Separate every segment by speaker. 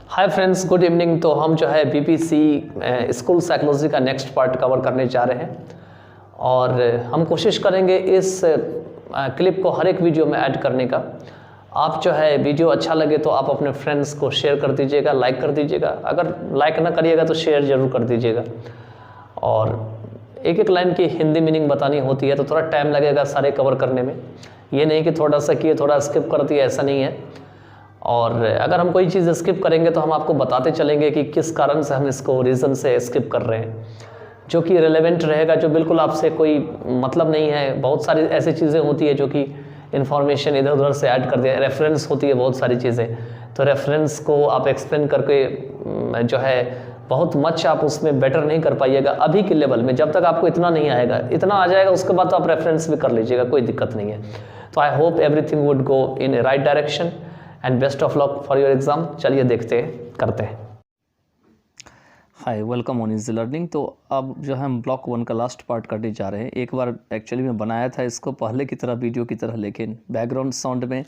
Speaker 1: Hi friends, good evening. तो हम जो है बीपीसी स्कूल साइकोलॉजी का नेक्स्ट पार्ट कवर करने जा रहे हैं और हम कोशिश करेंगे इस क्लिप को हर एक वीडियो में ऐड करने का। आप जो है वीडियो अच्छा लगे तो आप अपने फ्रेंड्स को शेयर कर दीजिएगा, लाइक कर दीजिएगा। अगर लाइक ना करिएगा तो शेयर ज़रूर कर दीजिएगा। और एक एक लाइन की हिंदी मीनिंग बतानी होती है तो थोड़ा टाइम लगेगा सारे कवर करने में। ये नहीं कि थोड़ा सा किए थोड़ा स्किप कर दिया, ऐसा नहीं है। और अगर हम कोई चीज़ स्किप करेंगे तो हम आपको बताते चलेंगे कि किस कारण से हम इसको रीज़न से स्किप कर रहे हैं, जो कि रिलेवेंट रहेगा, जो बिल्कुल आपसे कोई मतलब नहीं है। बहुत सारी ऐसी चीज़ें होती है जो कि इन्फॉर्मेशन इधर उधर से ऐड कर दिया, रेफरेंस होती है बहुत सारी चीज़ें। तो रेफरेंस को आप एक्सप्लेन करके जो है बहुत मच आप उसमें बेटर नहीं कर पाइएगा अभी के लेवल में। जब तक आपको इतना नहीं आएगा, इतना आ जाएगा उसके बाद तो आप रेफरेंस भी कर लीजिएगा, कोई दिक्कत नहीं है। तो I hope everything would go in A right direction and best of luck for your exam. चलिए देखते हैं, करते हैं।
Speaker 2: हाय, वेलकम ऑन इजी लर्निंग। तो अब जो है हम ब्लॉक 1 का लास्ट पार्ट करने जा रहे हैं। एक बार एक्चुअली मैं बनाया था इसको पहले की तरह वीडियो की तरह, लेकिन बैकग्राउंड साउंड में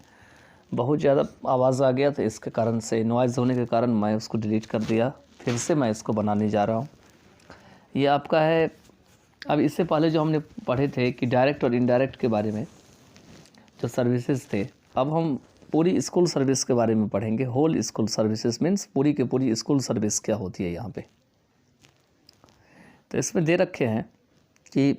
Speaker 2: बहुत ज़्यादा आवाज़ आ गया, तो इसके कारण से नॉइज़ होने के कारण मैं उसको डिलीट कर दिया। फिर से मैं इसको बनाने जा रहा हूँ। ये आपका है। अब इससे पहले जो हमने पढ़े थे कि डायरेक्ट और इनडायरेक्ट के बारे में जो सर्विसेज थे, अब हम पूरी स्कूल सर्विस के बारे में पढ़ेंगे। होल स्कूल सर्विसेज मीन्स पूरी के पूरी स्कूल सर्विस क्या होती है यहाँ पे। तो इसमें दे रखे हैं कि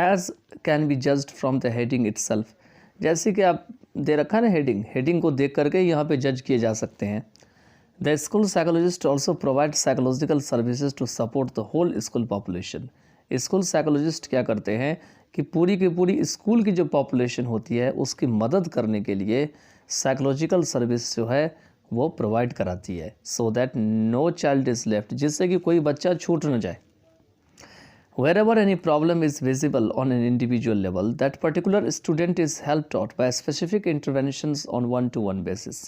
Speaker 2: as can be judged from the heading itself. जैसे कि आप दे रखा है ना हेडिंग को देख करके यहाँ पे जज किए जा सकते हैं। The school psychologist also provide psychological services to support the whole school population. School psychologist क्या करते हैं कि पूरी की पूरी स्कूल की जो पॉपुलेशन होती है उसकी मदद करने के लिए साइकोलॉजिकल सर्विस जो है वो प्रोवाइड कराती है, so that no child is left, जिससे कि कोई बच्चा छूट न जाए। Wherever any problem is visible on an individual level, that particular student is helped out by specific interventions on one-to-one basis।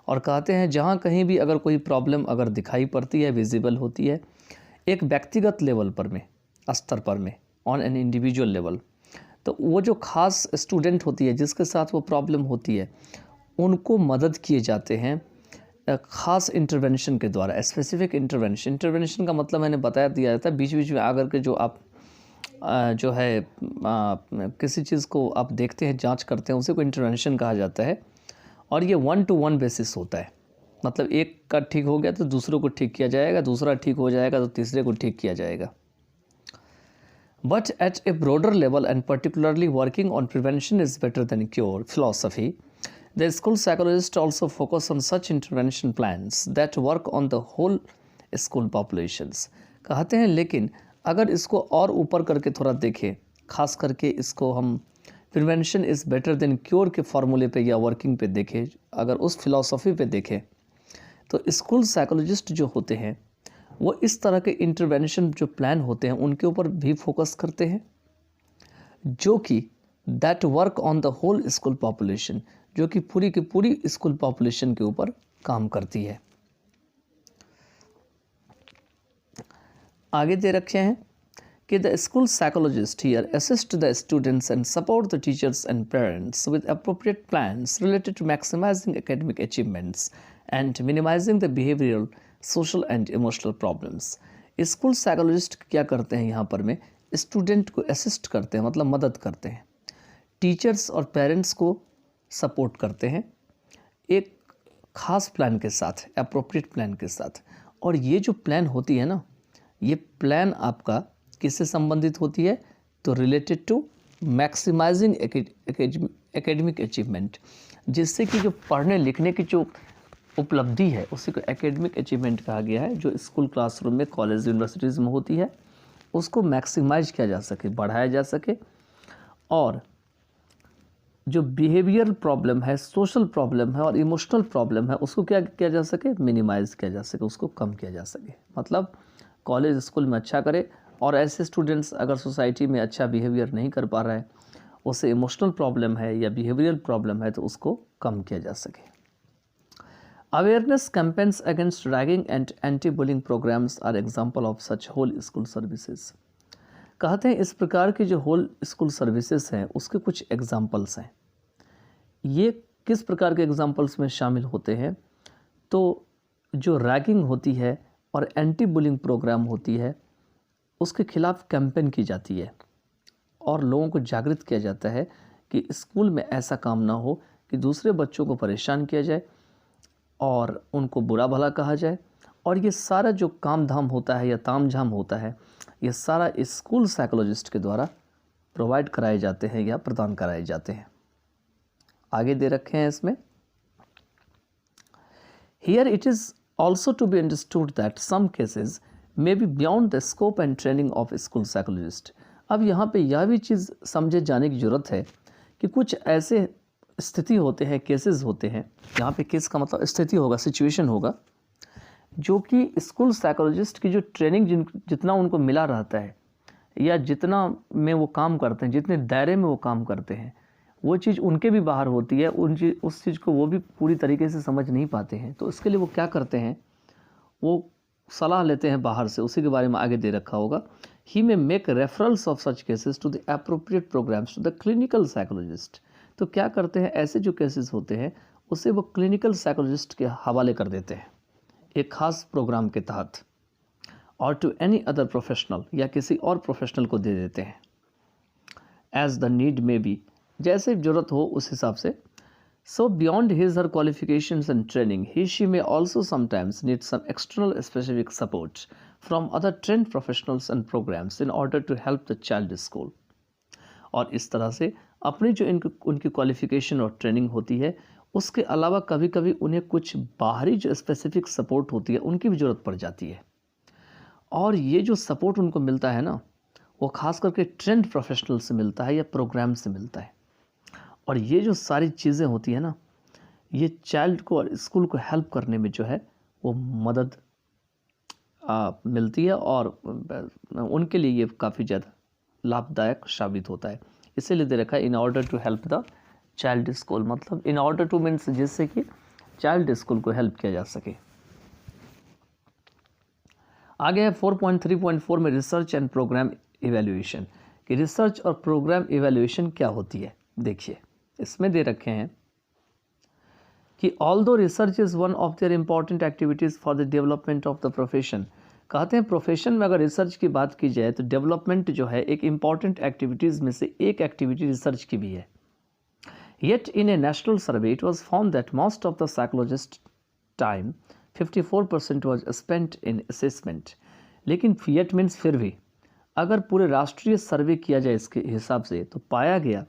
Speaker 2: और कहते हैं जहाँ कहीं भी अगर कोई प्रॉब्लम अगर दिखाई पड़ती है, विजिबल होती है एक व्यक्तिगत लेवल पर में, स्तर पर में, ऑन एन इंडिविजुअल लेवल, तो वो जो खास स्टूडेंट होती है जिसके साथ वो प्रॉब्लम होती है उनको मदद किए जाते हैं ख़ास इंटरवेंशन के द्वारा। स्पेसिफिक इंटरवेंशन का मतलब मैंने बताया दिया था, बीच बीच में आकर के जो आप जो है किसी चीज़ को आप देखते हैं, जांच करते हैं, उसी को इंटरवेंशन कहा जाता है। और ये 1-to-1 बेसिस होता है, मतलब एक का ठीक हो गया तो दूसरों को ठीक किया जाएगा, दूसरा ठीक हो जाएगा तो तीसरे को ठीक किया जाएगा। But at A broader level and particularly working on prevention is better than cure philosophy, the school psychologist also focus on such intervention plans that work on the whole school populations। कहते हैं लेकिन अगर इसको और ऊपर करके थोड़ा देखें, खास करके इसको हम prevention is better than cure के फार्मूले पे या वर्किंग पे देखें, अगर उस फिलॉसफी पे देखें, तो स्कूल साइकोलॉजिस्ट जो होते हैं वो इस तरह के इंटरवेंशन जो प्लान होते हैं उनके ऊपर भी फोकस करते हैं, जो कि that work on the whole school population, जो कि पूरी की पूरी स्कूल पॉपुलेशन के ऊपर काम करती है। आगे दे रखे हैं कि the school psychologist here assist the students and support the teachers and parents with appropriate plans related to maximising academic achievements and minimising the behavioural, social and emotional problems. School psychologist क्या करते हैं यहाँ पर में, student को assist करते हैं, मतलब मदद करते हैं, टीचर्स और पेरेंट्स को सपोर्ट करते हैं एक ख़ास प्लान के साथ, अप्रोप्रिएट प्लान के साथ। और ये जो प्लान होती है ना, ये प्लान आपका किससे संबंधित होती है, तो related to maximising academic achievement, जिससे कि जो पढ़ने लिखने की जो उपलब्धि है उसी को एकेडमिक अचीवमेंट कहा गया है, जो स्कूल क्लासरूम में, कॉलेज, यूनिवर्सिटीज़ में होती है, उसको मैक्सिमाइज किया जा सके, बढ़ाया जा सके। और जो बिहेवियर प्रॉब्लम है, सोशल प्रॉब्लम है और इमोशनल प्रॉब्लम है, उसको क्या किया जा सके, मिनिमाइज़ किया जा सके, उसको कम किया जा सके। मतलब कॉलेज स्कूल में अच्छा करे, और ऐसे स्टूडेंट्स अगर सोसाइटी में अच्छा बिहेवियर नहीं कर पा रहा है, उसे इमोशनल प्रॉब्लम है या बिहेवियरल प्रॉब्लम है, तो उसको कम किया जा सके। Awareness campaigns against ragging and anti bullying programmes are example of such whole school services. कहते हैं इस प्रकार की जो होल स्कूल सर्विसेज हैं उसके कुछ एग्जाम्पल्स हैं। ये किस प्रकार के एग्जाम्पल्स में शामिल होते हैं, तो जो रैगिंग होती है और एंटी बुलिंग प्रोग्राम होती है उसके खिलाफ कैंपेन की जाती है और लोगों को जागृत किया जाता है कि स्कूल में ऐसा काम ना हो कि दूसरे बच्चों को परेशान किया जाए और उनको बुरा भला कहा जाए। और ये सारा जो काम धाम होता है या ताम झाम होता है, ये सारा स्कूल साइकोलॉजिस्ट के द्वारा प्रोवाइड कराए जाते हैं या प्रदान कराए जाते हैं। आगे दे रखे हैं इसमें, here it is also to be understood that some cases may be beyond the scope and training of school psychologist. अब यहाँ पे यह भी चीज़ समझे जाने की ज़रूरत है कि कुछ ऐसे स्थिति होते हैं, केसेस होते हैं, यहाँ पे केस का मतलब स्थिति होगा, सिचुएशन होगा, जो कि स्कूल साइकोलॉजिस्ट की जो ट्रेनिंग जितना उनको मिला रहता है या जितना में वो काम करते हैं, जितने दायरे में वो काम करते हैं, वो चीज़ उनके भी बाहर होती है। उस चीज़ को वो भी पूरी तरीके से समझ नहीं पाते हैं। तो इसके लिए वो क्या करते हैं, वो सलाह लेते हैं बाहर से। उसी के बारे में आगे दे रखा होगा, he may make referrals of such cases to the appropriate programs to the clinical psychologist. तो क्या करते हैं, ऐसे जो केसेस होते हैं उसे वो क्लिनिकल साइकोलॉजिस्ट के हवाले कर देते हैं एक खास प्रोग्राम के तहत, और टू एनी अदर प्रोफेशनल, या किसी और प्रोफेशनल को दे देते हैं, as the need may be, जैसे ज़रूरत हो उस हिसाब से। So beyond his her qualifications and training he she may also sometimes need some external specific support from other trained professionals and programmes in order to help the child school. और इस तरह से अपनी जो उनकी क्वालिफिकेशन और training होती है उसके अलावा कभी कभी उन्हें कुछ बाहरी जो स्पेसिफिक सपोर्ट होती है उनकी भी ज़रूरत पड़ जाती है। और ये जो सपोर्ट उनको मिलता है ना, वो खास करके ट्रेंड प्रोफेशनल से मिलता है या प्रोग्राम से मिलता है। और ये जो सारी चीज़ें होती है ना, ये चाइल्ड को और स्कूल को हेल्प करने में जो है वो मदद मिलती है और उनके लिए ये काफ़ी ज़्यादा लाभदायक साबित होता है। इसीलिए दे रखा है in order to help the child school, मतलब इन ऑर्डर टू मीन्स जिससे कि चाइल्ड स्कूल को हेल्प किया जा सके। आगे है 4.3.4 में रिसर्च एंड प्रोग्राम इवैल्यूएशन, कि रिसर्च और प्रोग्राम इवैल्यूएशन क्या होती है। देखिए इसमें दे रखे हैं कि although research is one of there important activities for the development of the profession. कहते हैं प्रोफेशन में अगर रिसर्च की बात की जाए तो डेवलपमेंट जो है एक इम्पॉर्टेंट एक्टिविटीज़ में से एक एक्टिविटी रिसर्च की भी है। Yet in A national survey it was found that most of the psychologist time 54% was spent in assessment. लेकिन येट मीन्स फिर भी, अगर पूरे राष्ट्रीय सर्वे किया जाए इसके हिसाब से तो पाया गया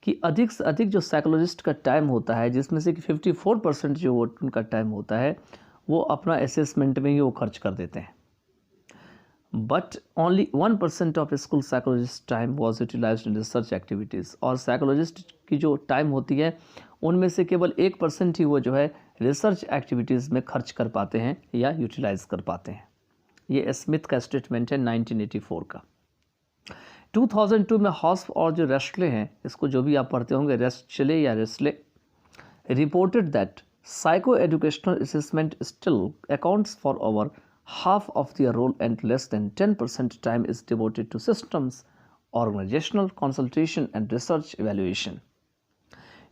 Speaker 2: कि अधिक से अधिक जो साइकोलॉजिस्ट का टाइम होता है, जिसमें से कि 54% जो उनका टाइम होता है वो अपना असेसमेंट में ही वो खर्च कर देते हैं। But only 1% of school psychologist time was utilised in research activities. और साइकोलॉजिस्ट की जो टाइम होती है उनमें से केवल 1% ही वो जो है रिसर्च एक्टिविटीज़ में खर्च कर पाते हैं या यूटिलाइज कर पाते हैं। ये स्मिथ का स्टेटमेंट है 1984 का। 2002 में हॉस्प और जो रेस्टले हैं, इसको जो भी आप पढ़ते होंगे रेस्टले या Reschly, reported that psycho educational assessment still accounts for over half of their role and less than 10% time is devoted to systems, organizational consultation and research evaluation।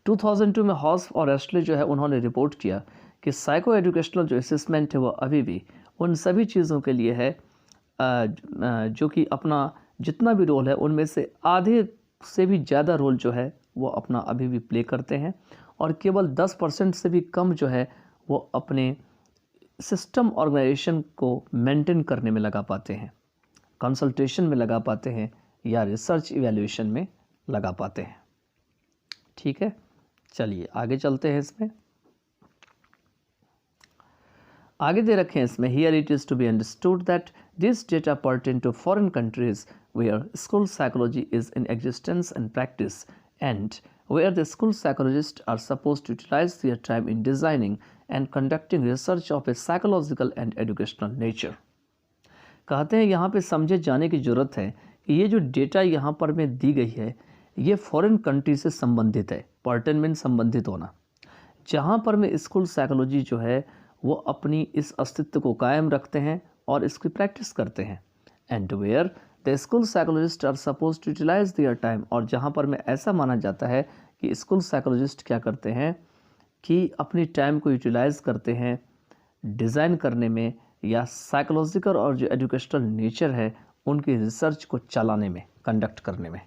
Speaker 2: 2002 में हॉस्प और रेस्टले जो है उन्होंने रिपोर्ट किया कि साइको एजुकेशनल जो assessment है वो अभी भी उन सभी चीज़ों के लिए है जो कि अपना जितना भी रोल है उनमें से आधे से भी ज़्यादा रोल जो है वो अपना अभी भी प्ले करते हैं, और केवल 10% से भी कम जो है वो अपने सिस्टम ऑर्गेनाइजेशन को मेंटेन करने में लगा पाते हैं, कंसल्टेशन में लगा पाते हैं या रिसर्च इवैल्यूएशन में लगा पाते हैं। ठीक है, चलिए आगे चलते हैं। इसमें आगे दे रखे हैं इसमें, here it is to be understood that this data pertain to foreign countries where school psychology is in existence and practice and where the school psychologists are supposed to utilize their time in designing and conducting research of a psychological and educational nature। कहते हैं यहाँ पे समझे जाने की ज़रूरत है कि ये जो डेटा यहाँ पर में दी गई है ये फॉरेन कंट्री से संबंधित है। पर्टन मीन संबंधित होना, जहाँ पर में स्कूल साइकोलॉजी जो है वो अपनी इस अस्तित्व को कायम रखते हैं और इसकी प्रैक्टिस करते हैं। And where the school psychologist are suppose to utilise their time, और जहाँ पर में ऐसा माना जाता है कि स्कूल साइकोलॉजिस्ट क्या करते हैं कि अपनी टाइम को यूटिलाइज करते हैं डिज़ाइन करने में या साइकोलॉजिकल और जो एजुकेशनल नेचर है उनकी रिसर्च को चलाने में, कंडक्ट करने में।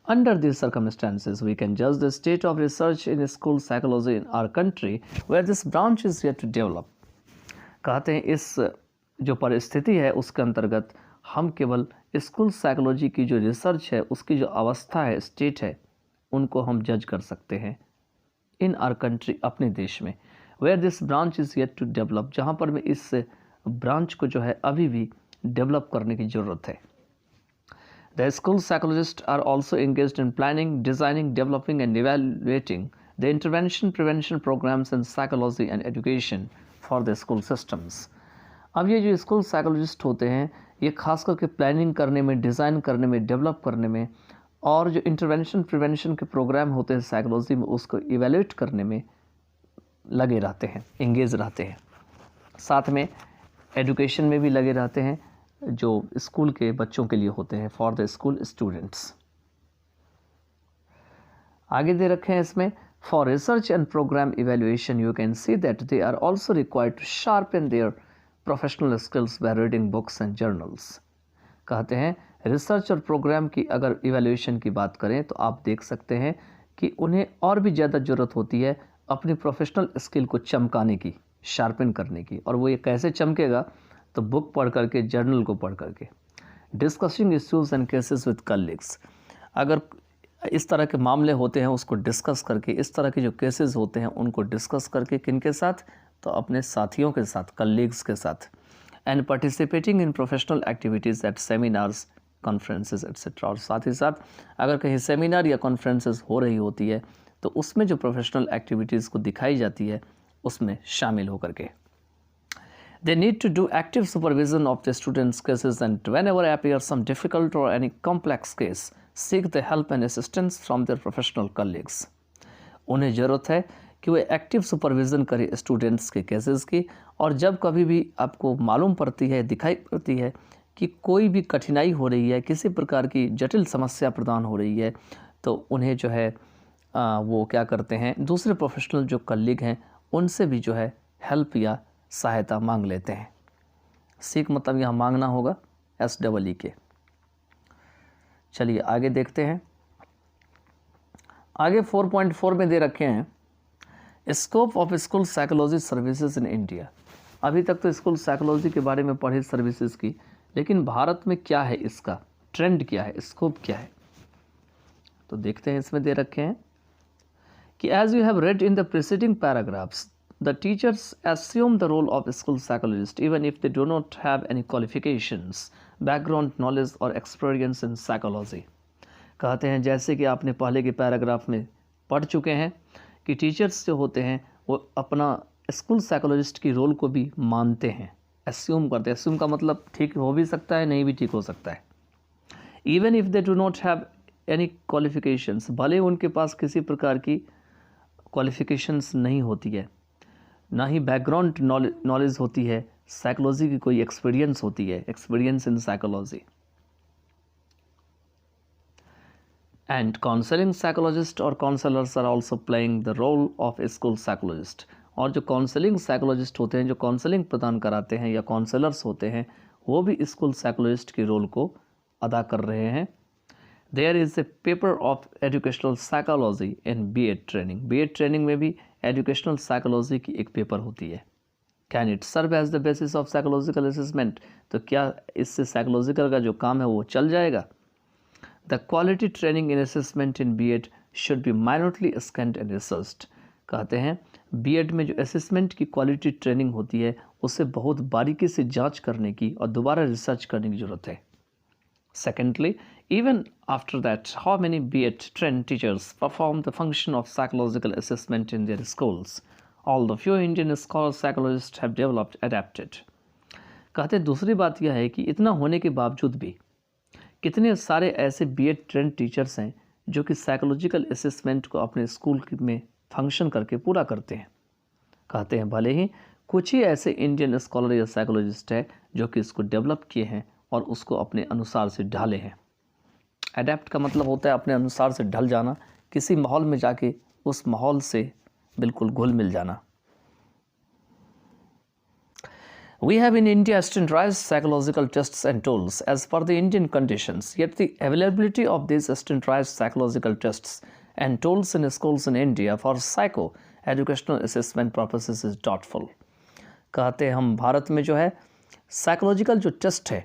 Speaker 2: Under these circumstances, we can judge the state of research in school psychology in our country where this branch is yet to develop. कहते हैं इस जो परिस्थिति है उसके अंतर्गत हम केवल स्कूल साइकोलॉजी की जो रिसर्च है उसकी जो अवस्था है, स्टेट है, उनको हम जज कर सकते हैं इन आर कंट्री, अपने देश में, where this branch is yet to develop, जहाँ पर में इस ब्रांच को जो है अभी भी डेवलप करने की ज़रूरत है। The school psychologists are also engaged in planning, designing, developing and evaluating the intervention prevention programs in psychology and education for the school systems. अब ये जो स्कूल साइकोलॉजिस्ट होते हैं ये खास करके प्लानिंग करने में, डिज़ाइन करने में, डेवलप करने में और जो इंटरवेंशन प्रिवेंशन के प्रोग्राम होते हैं साइकोलॉजी में उसको इवेल्यूएट करने में लगे रहते हैं, इंगेज रहते हैं। साथ में एजुकेशन में भी लगे रहते हैं जो स्कूल के बच्चों के लिए होते हैं, फॉर द स्कूल स्टूडेंट्स। आगे दे रखे हैं इसमें, for research and programme evaluation you can see that they are also required to sharpen their professional skills by reading books and journals. कहते हैं रिसर्च और प्रोग्राम की अगर इवेल्युएशन की बात करें तो आप देख सकते हैं कि उन्हें और भी ज़्यादा ज़रूरत होती है अपनी प्रोफेशनल स्किल को चमकाने की, शार्पन करने की। और वो ये कैसे चमकेगा, तो बुक पढ़ करके, जर्नल को पढ़ करके। Discussing issues and cases with colleagues, अगर इस तरह के मामले होते हैं उसको डिस्कस करके, इस तरह के जो केसेस होते हैं उनको डिस्कस करके, किनके साथ, तो अपने साथियों के साथ, कलीग्स के साथ। And participating in professional activities at seminars, conferences etcetera. और साथ ही साथ अगर कहीं सेमिनार या कॉन्फ्रेंसेस हो रही होती है तो उसमें जो प्रोफेशनल एक्टिविटीज़ को दिखाई जाती है उसमें शामिल होकर के। They need to do active supervision of the students' cases and whenever appears some difficult or any complex case, seek the help and assistance from their professional colleagues. उन्हें ज़रूरत है कि वे एक्टिव सुपरविज़न करें स्टूडेंट्स के cases की, और जब कभी भी आपको मालूम पड़ती है, दिखाई पड़ती है कि कोई भी कठिनाई हो रही है, किसी प्रकार की जटिल समस्या प्रदान हो रही है, तो उन्हें जो है वो क्या करते हैं, दूसरे प्रोफेशनल जो कलीग हैं उनसे भी जो है हेल्प या सहायता मांग लेते हैं। सीख मतलब यहाँ मांगना होगा, SEE के। चलिए आगे देखते हैं। आगे 4.4 में दे रखे हैं scope of school psychology services in India. अभी तक तो स्कूल साइकोलॉजी के बारे में पढ़े सर्विसेज की, लेकिन भारत में क्या है, इसका ट्रेंड क्या है, स्कोप क्या है, तो देखते हैं। इसमें दे रखे हैं कि as you have read in the preceding paragraphs, the teachers assume the role of school psychologist even if they do not have any qualifications, background knowledge or experience in psychology. कहते हैं जैसे कि आपने पहले के पैराग्राफ में पढ़ चुके हैं कि टीचर्स जो होते हैं वो अपना स्कूल साइकोलॉजिस्ट की रोल को भी मानते हैं, एस्यूम करते हैं। एस्यूम का मतलब ठीक हो भी सकता है, नहीं भी ठीक हो सकता है। Even if they do not have any qualifications, भले उनके पास किसी प्रकार की क्वालिफिकेशंस नहीं होती है, ना ही बैकग्राउंड नॉलेज होती है, साइकोलॉजी की कोई एक्सपीरियंस होती है, experience in psychology. And counselling psychologist और counsellors are also playing the role of school psychologist. और जो काउंसलिंग साइकोलॉजिस्ट होते हैं, जो काउंसलिंग प्रदान कराते हैं या काउंसलर्स होते हैं, वो भी स्कूल साइकोलॉजिस्ट की रोल को अदा कर रहे हैं। There is a paper of educational psychology in B.Ed training. B.Ed training में भी एजुकेशनल साइकोलॉजी की एक पेपर होती है। Can it serve as the basis of psychological assessment, तो क्या इससे साइकोलॉजिकल का जो काम है वो चल जाएगा। The quality training in assessment in B.Ed should be minutely scanned and researched. कहते हैं B.Ed में जो असेसमेंट की क्वालिटी ट्रेनिंग होती है उसे बहुत बारीकी से जांच करने की और दोबारा रिसर्च करने की ज़रूरत है। Secondly, even after that, how many B.Ed trained teachers perform the function of psychological assessment in their schools? Although few Indian scholar psychologists have developed, adapted. कहते दूसरी बात यह है कि इतना होने के बावजूद भी कितने सारे ऐसे B.Ed ट्रेंड टीचर्स हैं जो कि साइकोलॉजिकल असेसमेंट को अपने स्कूल में फंक्शन करके पूरा करते हैं। कहते हैं भले ही कुछ ही ऐसे इंडियन स्कॉलर या साइकोलॉजिस्ट हैं जो कि इसको डेवलप किए हैं और उसको अपने अनुसार से ढाले हैं। अडेप्ट का मतलब होता है अपने अनुसार से ढल जाना, किसी माहौल में जाके उस माहौल से बिल्कुल घुल मिल जाना। We have in India standardized psychological tests and tools as per the Indian conditions, yet the availability of these standardized psychological tests and tools in schools in India for psycho-educational assessment purposes is doubtful. कहते हैं हम भारत में जो है psychological जो test है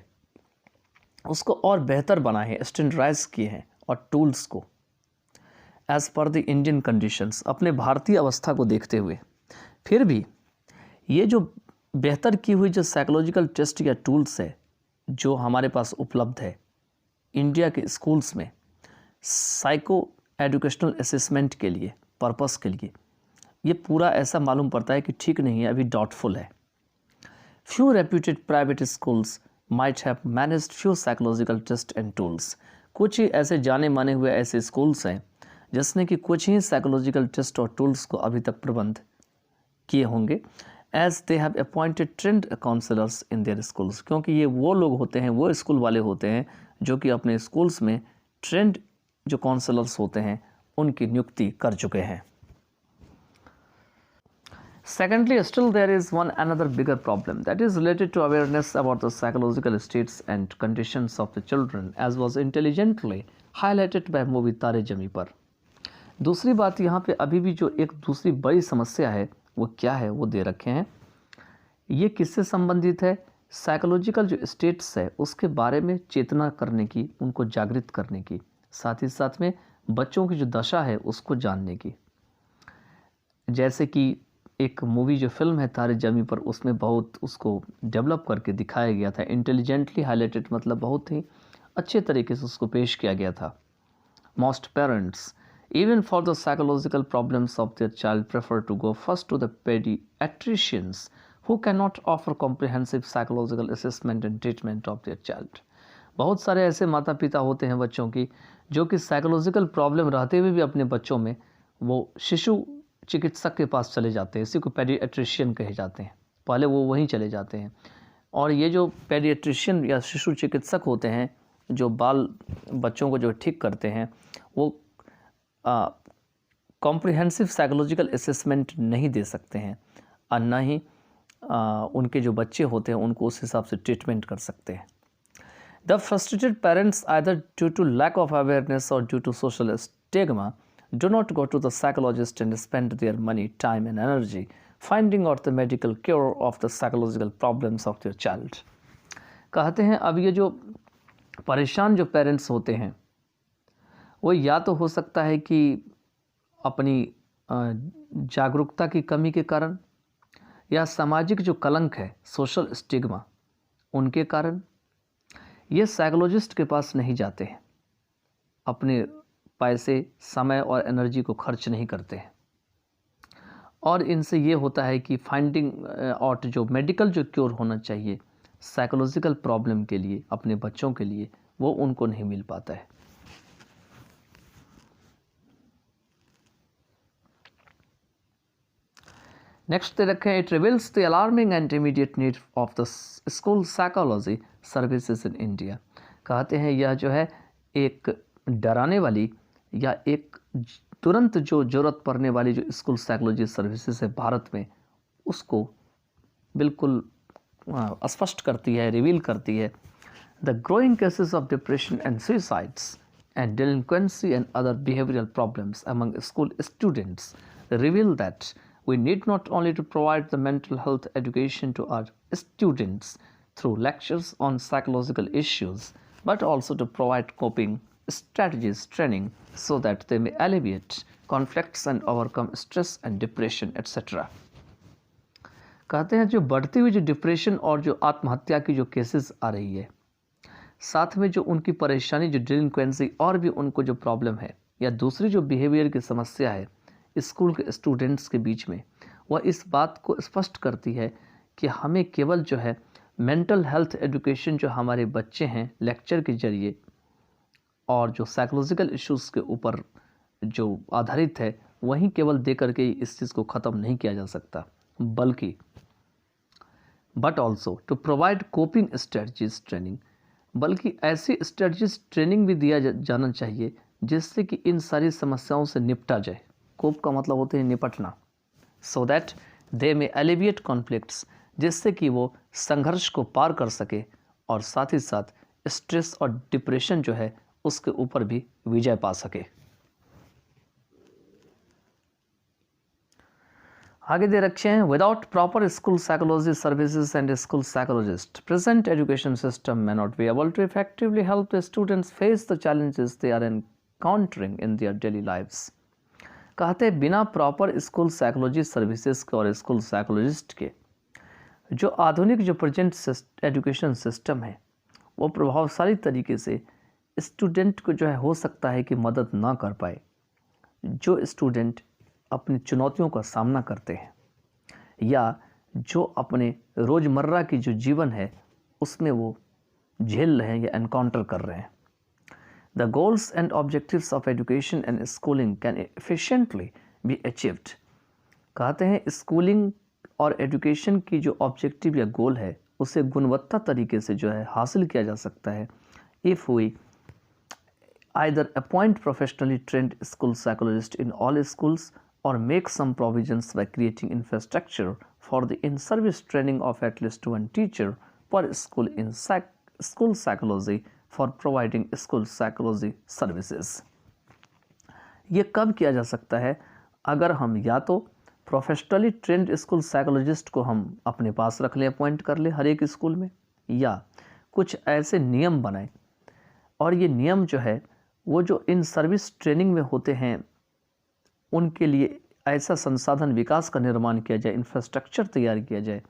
Speaker 2: उसको और बेहतर बनाए हैं, स्टैंडर्डाइज किए हैं और टूल्स को as per the Indian conditions अपने भारतीय अवस्था को देखते हुए। फिर भी ये जो बेहतर की हुई जो साइकोलॉजिकल टेस्ट या टूल्स है जो हमारे पास उपलब्ध है इंडिया के स्कूल्स में साइको एजुकेशनल असेसमेंट के लिए पर्पस के लिए, ये पूरा ऐसा मालूम पड़ता है कि ठीक नहीं है, अभी डाउटफुल है। Few reputed private schools might have managed few psychological test and tools. कुछ ही ऐसे जाने माने हुए ऐसे स्कूल्स हैं जिसने कि कुछ ही साइकोलॉजिकल टेस्ट और टूल्स को अभी तक प्रबंध किए होंगे, as they have appointed trained counsellors in their schools, क्योंकि ये वो लोग होते हैं, वो स्कूल वाले होते हैं जो कि अपने स्कूल्स में ट्रेंड जो काउंसलर्स होते हैं उनकी नियुक्ति कर चुके हैं। Secondly, still there is one another bigger problem that is related to awareness about the psychological states and conditions of the children, as was intelligently highlighted by movie तारे ज़मीं पर। दूसरी बात यहाँ पे अभी भी जो एक दूसरी बड़ी समस्या है वो क्या है वो दे रखे हैं। ये किससे संबंधित है? साइकोलॉजिकल जो स्टेट्स है उसके बारे में चेतना करने की, उनको जागृत करने की, साथ ही साथ में बच्चों की जो दशा है उसको जानने की। जैसे कि एक मूवी जो फिल्म है तारे ज़मीं पर, उसमें बहुत उसको डेवलप करके दिखाया गया था, इंटेलिजेंटली हाईलाइटेड, मतलब बहुत ही अच्छे तरीके से उसको पेश किया गया था। Most parents even for the psychological problems of their child prefer to go first to the pediatricians who cannot offer comprehensive psychological assessment and treatment of their child। बहुत सारे ऐसे माता पिता होते हैं बच्चों की जो कि साइकोलॉजिकल प्रॉब्लम रहते हुए भी अपने बच्चों में वो शिशु चिकित्सक के पास चले जाते हैं, इसी को पेडियाट्रिशियन कहे जाते हैं, पहले वो वहीं चले जाते हैं। और ये जो पेडियाट्रिशियन या शिशु चिकित्सक होते हैं जो बाल बच्चों को जो ठीक करते हैं वो कॉम्प्रिहेंसिव साइकोलॉजिकल असेसमेंट नहीं दे सकते हैं और ना ही उनके जो बच्चे होते हैं उनको उस हिसाब से ट्रीटमेंट कर सकते हैं। The frustrated parents either due to lack of awareness और due to social stigma do not go to the psychologist and spend their money, time and energy finding out the medical cure of the psychological problems of their child। कहते हैं अब ये जो परेशान जो parents होते हैं वो या तो हो सकता है कि अपनी जागरूकता की कमी के कारण या सामाजिक जो कलंक है, सोशल स्टिग्मा, उनके कारण ये साइकोलॉजिस्ट के पास नहीं जाते हैं, अपने पैसे, समय और एनर्जी को खर्च नहीं करते हैं। और इनसे ये होता है कि फाइंडिंग आउट जो मेडिकल जो क्योर होना चाहिए साइकोलॉजिकल प्रॉब्लम के लिए अपने बच्चों के लिए वो उनको नहीं मिल पाता है। नेक्स्ट दे रखें, it reveals the alarming and immediate need of the school psychology services in India. कहते हैं यह जो है एक डराने वाली या एक तुरंत जो ज़रूरत पड़ने वाली जो स्कूल साइकोलॉजी सर्विसेज है भारत में, उसको बिल्कुल स्पष्ट करती है, रिवील करती है। The growing cases of depression and suicides and delinquency and other behavioral problems among school students reveal that we need not only to provide the mental health education to our students through lectures on psychological issues, but also to provide coping strategies training so that they may alleviate conflicts and overcome stress and depression etc। कहते हैं जो बढ़ती हुई जो depression और जो आत्महत्या की जो केसेस आ रही है, साथ में जो उनकी परेशानी जो डिलिंक्वेंसी और भी उनको जो प्रॉब्लम है या दूसरी जो बिहेवियर की समस्या है स्कूल के स्टूडेंट्स के बीच में, वह इस बात को स्पष्ट करती है कि हमें केवल जो है मेंटल हेल्थ एजुकेशन जो हमारे बच्चे हैं लेक्चर के जरिए और जो साइकोलॉजिकल इश्यूज़ के ऊपर जो आधारित है वहीं केवल दे करके इस चीज़ को ख़त्म नहीं किया जा सकता, बल्कि but also to provide coping strategies training, बल्कि ऐसी स्ट्रेटजीज ट्रेनिंग भी दिया जाना चाहिए जिससे कि इन सारी समस्याओं से निपटा जाए। कोप का मतलब होते हैं निपटना। So that they may alleviate conflicts, जिससे कि वो संघर्ष को पार कर सके और साथ ही साथ स्ट्रेस और डिप्रेशन जो है उसके ऊपर भी विजय पा सके। आगे दे रखे हैं, without proper school psychology services and school psychologist present education system may not be able to effectively help the students face the challenges they are encountering in their daily lives। कहते हैं बिना प्रॉपर स्कूल साइकोलॉजी सर्विसेज के और school psychologist के जो आधुनिक जो present education system है वो प्रभावशाली तरीके से स्टूडेंट को जो है हो सकता है कि मदद ना कर पाए। जो स्टूडेंट अपनी चुनौतियों का सामना करते हैं या जो अपने रोज़मर्रा की जो जीवन है उसमें वो झेल रहे हैं या एनकाउंटर कर रहे हैं। The goals and objectives of education and schooling can efficiently be achieved. कहते हैं स्कूलिंग और एजुकेशन की जो ऑब्जेक्टिव या गोल है उसे गुणवत्ता तरीके से जो है हासिल किया जा सकता है if we either appoint professionally trained school psychologists in all schools or make some provisions by creating infrastructure for the in-service training of at least one teacher per school in school psychology for providing school psychology services। ये कब किया जा सकता है? अगर हम या तो प्रोफेशनली ट्रेंड स्कूल साइकोलॉजिस्ट को हम अपने पास रख लें, अपॉइंट कर लें हर एक स्कूल में, या कुछ ऐसे नियम बनाएं और ये नियम जो है वो जो इन सर्विस ट्रेनिंग में होते हैं उनके लिए ऐसा संसाधन विकास का निर्माण किया जाए, इंफ्रास्ट्रक्चर तैयार किया जाए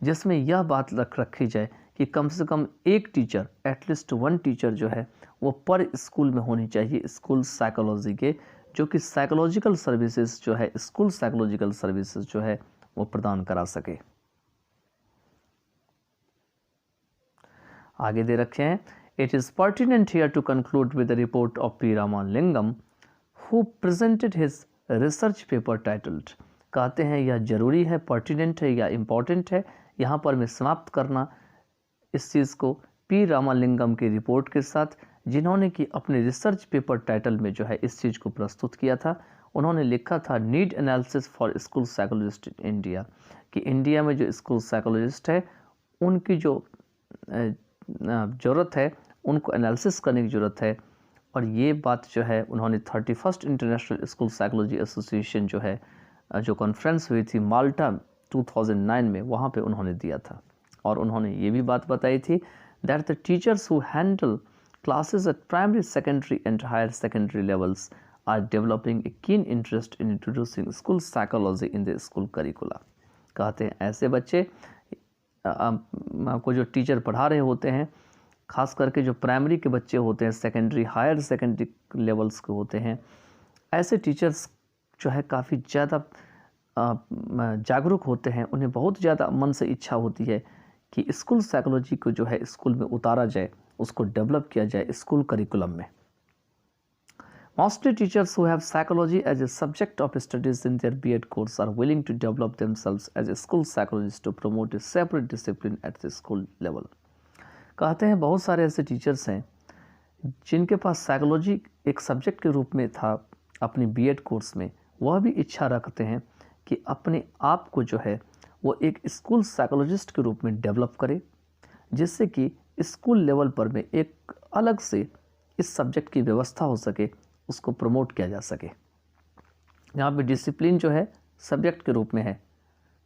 Speaker 2: जिसमें यह बात रखी जाए कि कम से कम एक टीचर, एटलीस्ट वन टीचर जो है वो पर स्कूल में होनी चाहिए स्कूल साइकोलॉजी के, जो कि साइकोलॉजिकल सर्विसेज जो है स्कूल साइकोलॉजिकल सर्विसेज जो है वो प्रदान करा सके। आगे दे रखे हैं, It is pertinent here to conclude with the report of P. Ramalingam, who presented his research paper titled। कहते हैं यह जरूरी है, पर्टिनेंट है या इम्पॉर्टेंट है, यहाँ पर मैं समाप्त करना इस चीज़ को पी रामालिंगम की रिपोर्ट के साथ, जिन्होंने कि अपने रिसर्च पेपर टाइटल में जो है इस चीज़ को प्रस्तुत किया था। उन्होंने लिखा था need analysis for school psychologist in India, कि इंडिया में जो स्कूल साइकोलॉजिस्ट है उनकी जो ज़रूरत है उनको एनालिसिस करने की ज़रूरत है। और ये बात जो है उन्होंने 31st international school psychology association जो है जो कॉन्फ्रेंस हुई थी माल्टा 2009 में, वहाँ पे उन्होंने दिया था। और उन्होंने ये भी बात बताई थी that the teachers who handle classes at primary, secondary and higher secondary levels are developing a keen interest in introducing school psychology in the school curricula. कहते हैं ऐसे बच्चे को जो टीचर पढ़ा रहे होते हैं, खास करके जो प्राइमरी के बच्चे होते हैं, सेकेंडरी, हायर सेकेंडरी लेवल्स के होते हैं, ऐसे टीचर्स जो है काफ़ी ज़्यादा जागरूक होते हैं। उन्हें बहुत ज़्यादा मन से इच्छा होती है कि स्कूल साइकोलॉजी को जो है स्कूल में उतारा जाए, उसको डेवलप किया जाए स्कूल करिकुलम में। Mostly teachers who have psychology as a subject of studies in their B.Ed course are willing to develop themselves as a school psychologist to promote a separate discipline at the school level। कहते हैं बहुत सारे ऐसे teachers हैं जिनके पास psychology एक subject के रूप में था अपनी B.Ed कोर्स में, वह भी इच्छा रखते हैं कि अपने आप को जो है वो एक स्कूल साइकोलॉजिस्ट के रूप में डेवलप करे, जिससे कि स्कूल लेवल पर में एक अलग से इस सब्जेक्ट की व्यवस्था हो सके, उसको प्रमोट किया जा सके। यहाँ पे डिसिप्लिन जो है सब्जेक्ट के रूप में है।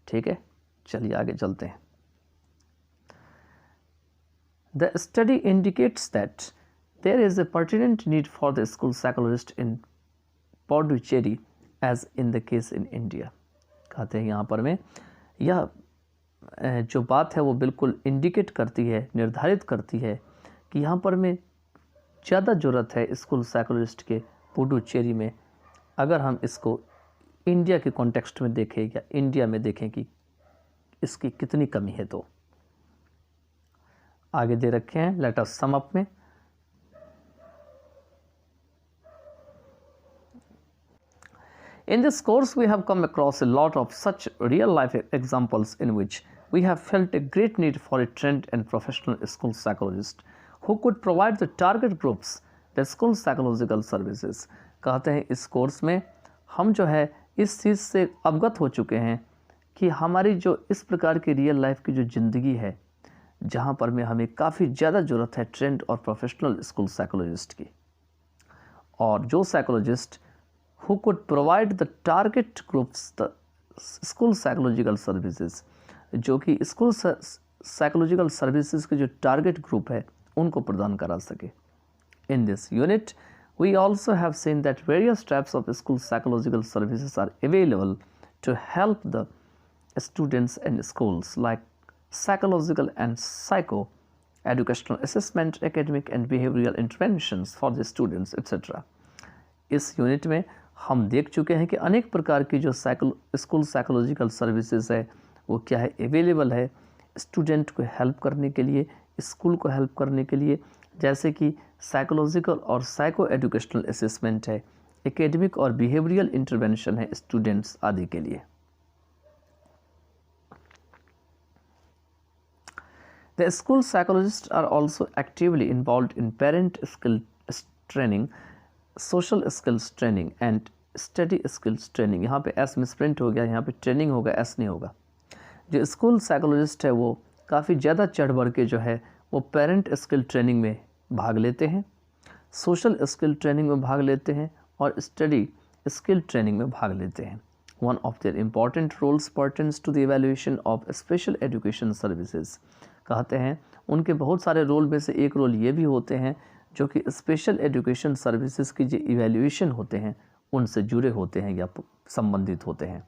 Speaker 2: ठीक है, चलिए आगे चलते हैं। The study indicates that there is a pertinent need for the school psychologist in Puducherry as in the case in India. कहते हैं यहाँ पर में यह जो बात है वो बिल्कुल इंडिकेट करती है, निर्धारित करती है कि यहाँ पर में ज़्यादा ज़रूरत है स्कूल साइकोलॉजिस्ट के पुडुचेरी में, अगर हम इसको इंडिया के कॉन्टेक्स्ट में देखें या इंडिया में देखें कि इसकी कितनी कमी है। तो आगे दे रखे हैं, लेट अस सम अप में। In this course we have come across a lot of such real life examples in which we have felt a great need for a trained and professional school psychologist who could provide the target groups the school psychological services। कहते हैं इस course में हम जो है इस चीज़ से अवगत हो चुके हैं, कि हमारी जो इस प्रकार की रियल लाइफ की जो ज़िंदगी है, जहाँ पर में हमें काफ़ी ज़्यादा ज़रूरत है ट्रेंड और प्रोफेशनल स्कूल साइकोलॉजिस्ट की, और जो psychologist who could provide the target groups the school psychological services, जो कि स्कूल साइकोलॉजिकल सर्विसेज के जो टारगेट ग्रुप है उनको प्रदान करा सके. In this unit, we also have seen that various types of school psychological services are available to help the students in schools, like psychological and psycho educational assessment, academic and behavioral interventions for the students, etc. इस unit में हम देख चुके हैं कि अनेक प्रकार की जो स्कूल साइकोलॉजिकल सर्विसेज है वो क्या है, अवेलेबल है स्टूडेंट को हेल्प करने के लिए, स्कूल को हेल्प करने के लिए, जैसे कि साइकोलॉजिकल और साइको एजुकेशनल असेसमेंट है, एकेडमिक और बिहेवियरल इंटरवेंशन है स्टूडेंट्स आदि के लिए. The school psychologist are also actively involve in parent skill training, social skills training and study skills training. यहाँ पे एस मिसप्रिंट हो गया, यहाँ पे ट्रेनिंग होगा, एस नहीं होगा. जो स्कूल साइकोलॉजिस्ट है वो काफ़ी ज़्यादा चढ़ बढ़ के जो है वो पेरेंट स्किल ट्रेनिंग में भाग लेते हैं, सोशल स्किल ट्रेनिंग में भाग लेते हैं और स्टडी स्किल ट्रेनिंग में भाग लेते हैं. One of their important roles pertains to the evaluation of special education services. कहते हैं उनके बहुत सारे रोल में से एक रोल ये भी होते हैं जो कि स्पेशल एजुकेशन सर्विसेज की जो इवैल्यूएशन होते हैं उनसे जुड़े होते हैं या संबंधित होते हैं.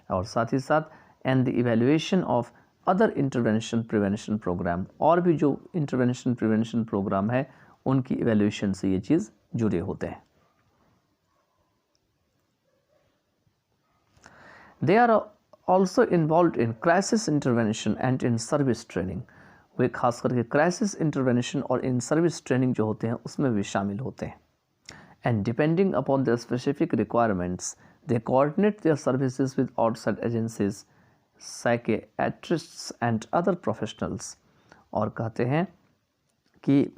Speaker 2: और साथ ही साथ and the evaluation of other intervention prevention programme, और भी जो इंटरवेंशन प्रिवेंशन प्रोग्राम है उनकी इवैल्यूएशन से ये चीज़ जुड़े होते हैं. They are also involve in crisis intervention and in service training. वे खास करके क्राइसिस इंटरवेंशन और इन सर्विस ट्रेनिंग जो होते हैं उसमें भी शामिल होते हैं. And depending upon their specific requirements they coordinate their services with outside agencies, psychiatrists and other professionals. और कहते हैं कि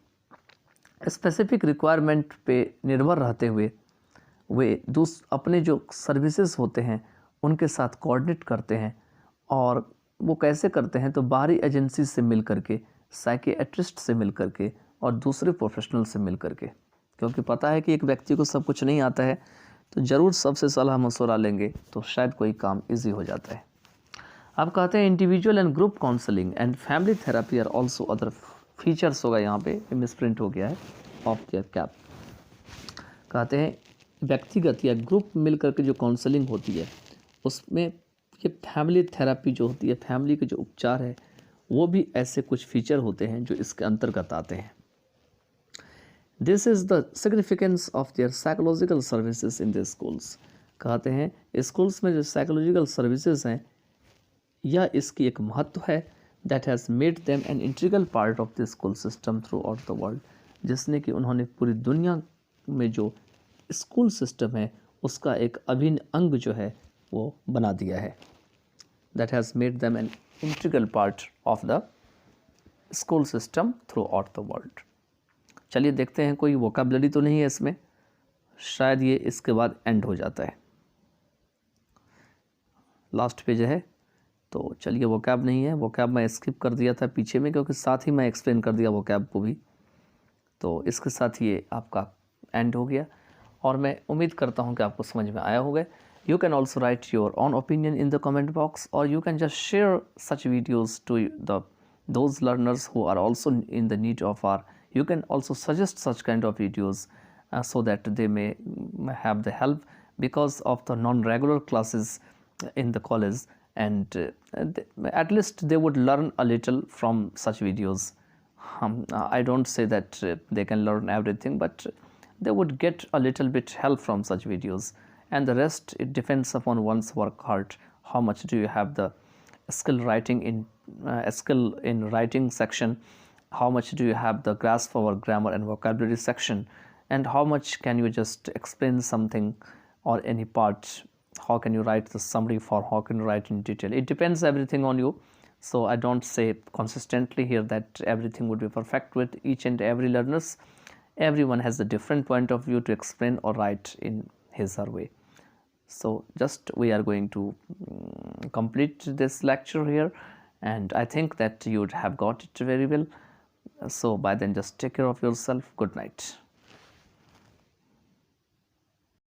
Speaker 2: स्पेसिफिक रिक्वायरमेंट पे निर्भर रहते हुए वे अपने जो सर्विसेज होते हैं उनके साथ कोऑर्डिनेट करते हैं. और वो कैसे करते हैं, तो बाहरी एजेंसी से मिल करके, साइकियाट्रिस्ट से मिल करके और दूसरे प्रोफेशनल से मिल करके, क्योंकि पता है कि एक व्यक्ति को सब कुछ नहीं आता है तो ज़रूर सबसे सलाह मशवरा लेंगे तो शायद कोई काम इजी हो जाता है. अब कहते हैं individual and group counselling and family therapy are also other features. होगा यहाँ पे मिसप्रिंट हो गया है ऑफ देयर कैप. कहते हैं व्यक्तिगत या ग्रुप मिल करके जो काउंसलिंग होती है उसमें ये फैमिली थेरेपी जो होती है, फैमिली के जो उपचार है वो भी ऐसे कुछ फीचर होते हैं जो इसके अंतर्गत आते हैं. This is the significance of their psychological services in the schools. कहते हैं स्कूल्स में जो साइकोलॉजिकल सर्विसेज हैं यह इसकी एक महत्व है. That has made them an integral part of the school system through out the world, जिसने कि उन्होंने पूरी दुनिया में जो स्कूल सिस्टम है उसका एक अभिन्न अंग जो है वो बना दिया है. That has made them an integral part of the school system through out the world. चलिए देखते हैं कोई वोकैबुलरी तो नहीं है इसमें, शायद ये इसके बाद एंड हो जाता है. लास्ट पेज है तो चलिए वोकैब नहीं है, वोकैब मैं स्किप कर दिया था पीछे में क्योंकि साथ ही मैं एक्सप्लेन कर दिया वोकैब को भी, तो इसके साथ ये आपका एंड हो गया और मैं उम्मीद करता हूँ कि आपको समझ में आया होगा. You can also write your own opinion in the comment box, or you can just share such videos to those learners who are also in the need of our. You can also suggest such kind of videos so that they may have the help because of the non-regular classes in the college, and at least they would learn a little from such videos. I don't say that they can learn everything, but they would get a little bit help from such videos. And the rest, it depends upon one's work hard. How much do you have the skill in writing section? How much do you have the grasp of our grammar and vocabulary section? And how much can you just explain something or any part? How can you write the summary for? How can you write in detail? It depends everything on you. So I don't say consistently here that everything would be perfect with each and every learners. Everyone has a different point of view to explain or write in his or her way. So just we are going to complete this lecture here, and I think that you would have got it very well. So by then, just take care of yourself. Good night.